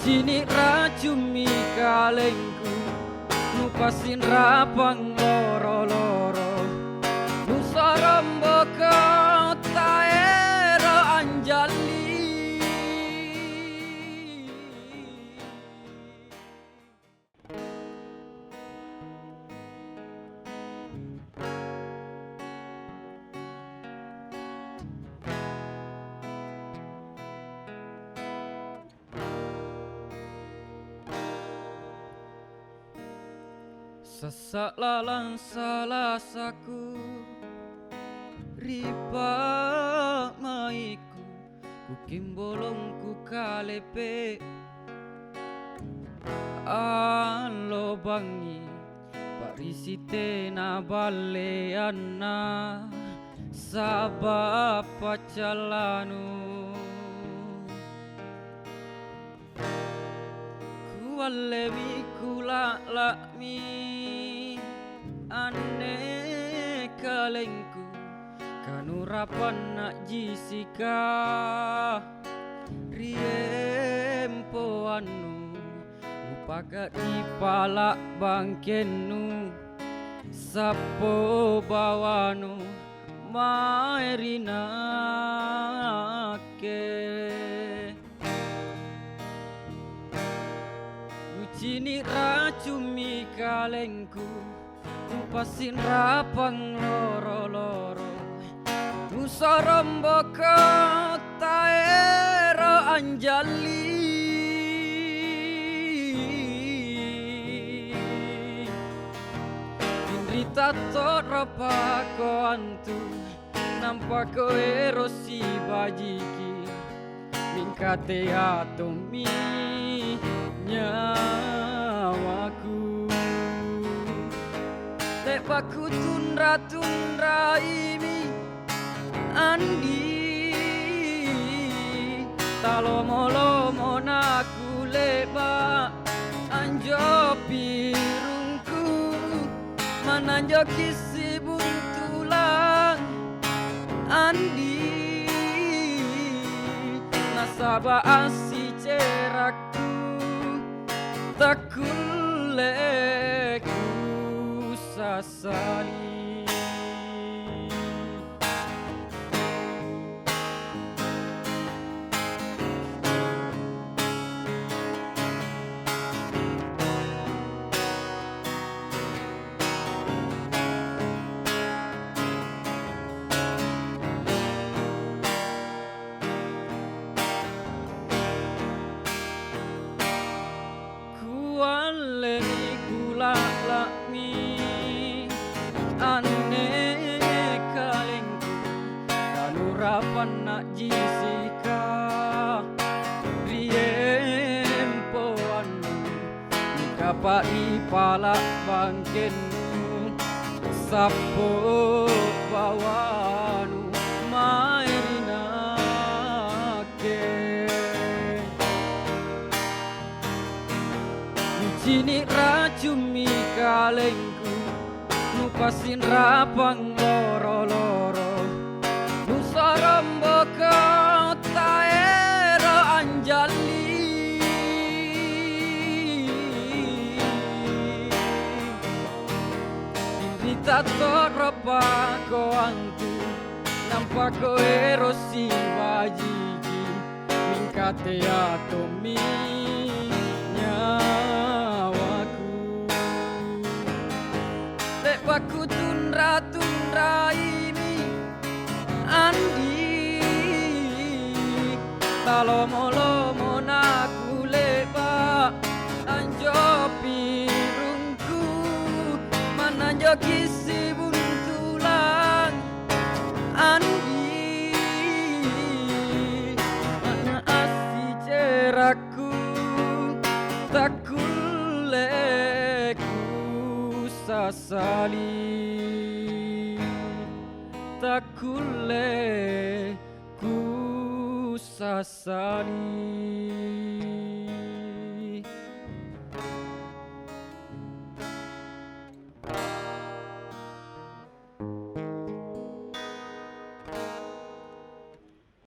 Sini racumi kalengku nupasin rapang loro-loro Nusaramba kota era Anjali. Sesak lalang salah saku ripa maiku kukimbolong ku kalepe alo bangi parisite na baleana sabab pacalanu kualewi kula lakmi ane kalengku kanurapan nak jisika riempo anu upaga ipalak bangkenu sapo bawanu maerinake ucini racumi kalengku nupasin rapang loro-loro Nusaramba kota era Anjali. Indrita torapa ko antu nampak ko erosi bajiki mingkate atomi nyawaku tepaku tundra ini andi talomo-lomo naku leba anjo pirungku mananjo kisi buntulang andi nasaba asi ceraku takuleku sasali. Kualeni kula lakmi ane kalengku kanurapan nak jisika riempo anu nikapa ipalak bangkenu sapo bawanu maerinake Sini racumi kalengku nupasin rapang loro-loro Nusaramba kota era Anjali. Indrita torapa ko antu nampak ko erosi bajiki mingkate atomi Tepaku tundra ini andi talomo-lomo naku leba anjo pirungku mananjo kisi buntulang andi mana asi ceraku takuleku sasali takuleku sasali.